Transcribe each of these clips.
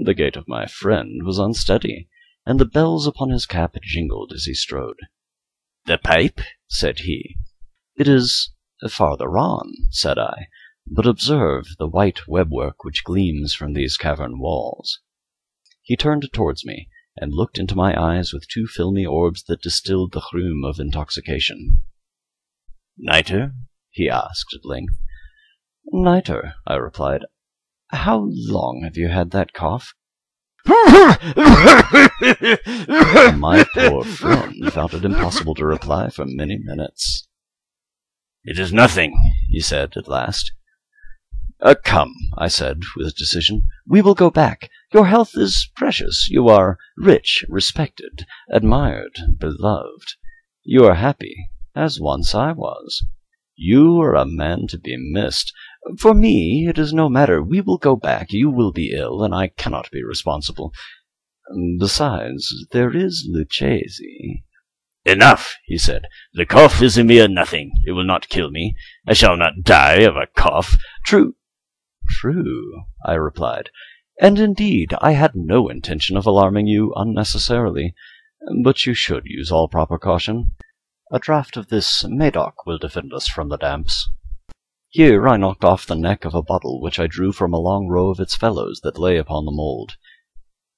The gait of my friend was unsteady, and the bells upon his cap jingled as he strode. "The pipe?" said he. "It is farther on," said I, "but observe the white webwork which gleams from these cavern walls." He turned towards me, and looked into my eyes with two filmy orbs that distilled the rheum of intoxication. "Nitre?" he asked at length. "Nitre," I replied. "How long have you had that cough?" My poor friend found it impossible to reply for many minutes. "It is nothing," he said at last. "Come," I said with decision, "we will go back. Your health is precious. You are rich, respected, admired, beloved. You are happy, as once I was. You are a man to be missed. For me, it is no matter. We will go back. You will be ill, and I cannot be responsible. Besides, there is Luchesi." "Enough," he said. "The cough is a mere nothing. It will not kill me. I shall not die of a cough." "True, I replied. "And indeed, I had no intention of alarming you unnecessarily. But you should use all proper caution. A draught of this Medoc will defend us from the damps." Here I knocked off the neck of a bottle which I drew from a long row of its fellows that lay upon the mould.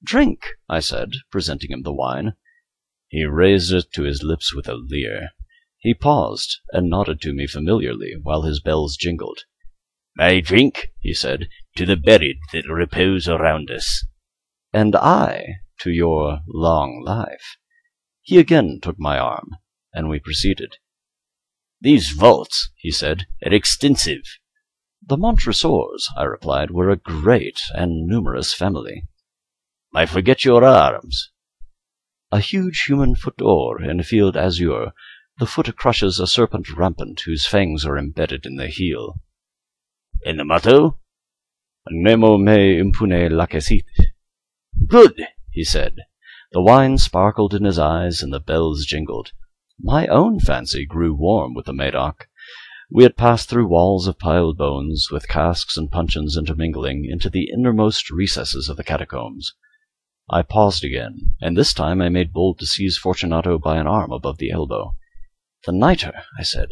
"Drink," I said, presenting him the wine. He raised it to his lips with a leer. He paused, and nodded to me familiarly while his bells jingled. "I drink," he said, "to the buried that repose around us." "And I to your long life." He again took my arm, and we proceeded. "These vaults," he said, "are extensive." "The Montresors," I replied, "were a great and numerous family." "I forget your arms." "A huge human foot d'or in a field azure. The foot crushes a serpent rampant whose fangs are embedded in the heel." "And the motto?" "Nemo me impune lacessit." "Good," he said. The wine sparkled in his eyes, and the bells jingled. My own fancy grew warm with the Medoc. We had passed through walls of piled bones, with casks and puncheons intermingling, into the innermost recesses of the catacombs. I paused again, and this time I made bold to seize Fortunato by an arm above the elbow. "The nitre," I said.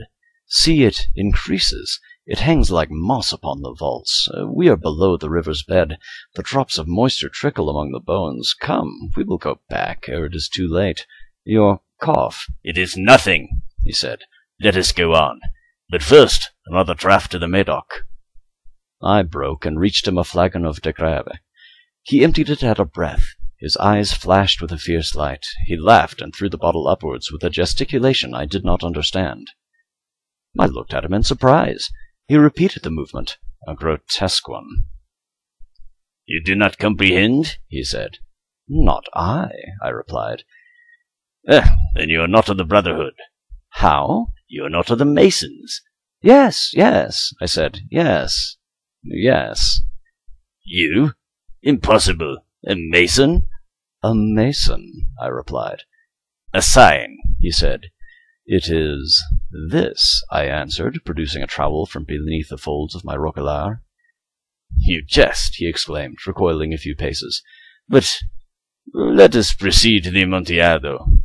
"See, it increases. It hangs like moss upon the vaults. We are below the river's bed. The drops of moisture trickle among the bones. Come, we will go back ere it is too late. Your cough—" "It is nothing," he said. "Let us go on. But first, another draught of the Medoc." I broke and reached him a flagon of De Grave. He emptied it at a breath. His eyes flashed with a fierce light. He laughed and threw the bottle upwards with a gesticulation I did not understand. I looked at him in surprise. He repeated the movement, a grotesque one. "You do not comprehend?" he said. "Not I," I replied. "Then you are not of the Brotherhood." "How?" "You are not of the Masons." Yes, I said. Yes. "You? Impossible. A Mason?" "A Mason," I replied. "A sign," he said. "It is this," I answered, producing a trowel from beneath the folds of my roquelaire. "You jest," he exclaimed, recoiling a few paces. "But let us proceed to the Amontillado."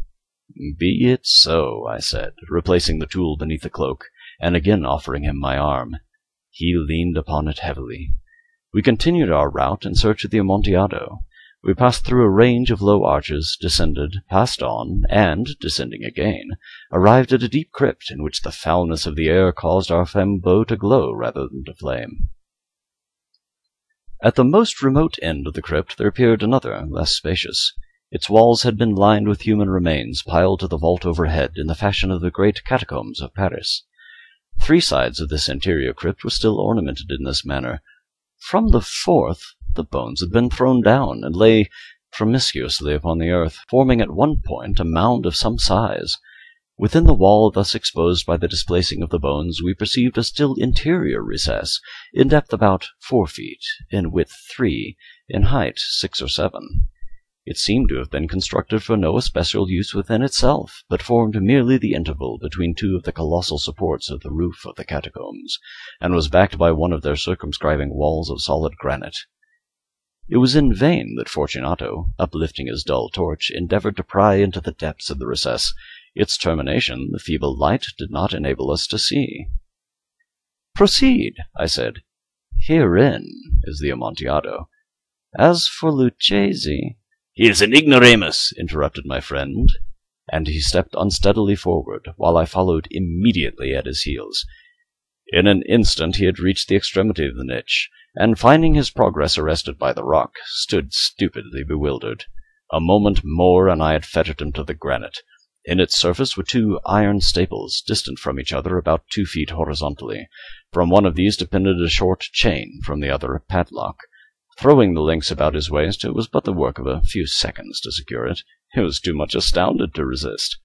"Be it so," I said, replacing the tool beneath the cloak, and again offering him my arm. He leaned upon it heavily. We continued our route in search of the Amontillado. We passed through a range of low arches, descended, passed on, and, descending again, arrived at a deep crypt in which the foulness of the air caused our flambeaux to glow rather than to flame. At the most remote end of the crypt there appeared another, less spacious. Its walls had been lined with human remains piled to the vault overhead in the fashion of the great catacombs of Paris. 3 sides of this interior crypt were still ornamented in this manner. From the 4th the bones had been thrown down, and lay promiscuously upon the earth, forming at one point a mound of some size. Within the wall thus exposed by the displacing of the bones we perceived a still interior recess, in depth about 4 feet, in width 3, in height 6 or 7. It seemed to have been constructed for no especial use within itself, but formed merely the interval between 2 of the colossal supports of the roof of the catacombs, and was backed by one of their circumscribing walls of solid granite. It was in vain that Fortunato, uplifting his dull torch, endeavored to pry into the depths of the recess. Its termination the feeble light did not enable us to see. "Proceed," I said. "Herein is the Amontillado. As for Luchesi—" "He is an ignoramus," interrupted my friend, and he stepped unsteadily forward, while I followed immediately at his heels. In an instant he had reached the extremity of the niche, and finding his progress arrested by the rock, stood stupidly bewildered. A moment more, and I had fettered him to the granite. In its surface were two iron staples, distant from each other about 2 feet horizontally. From one of these depended a short chain, from the other a padlock. Throwing the links about his waist, it was but the work of a few seconds to secure it. He was too much astounded to resist.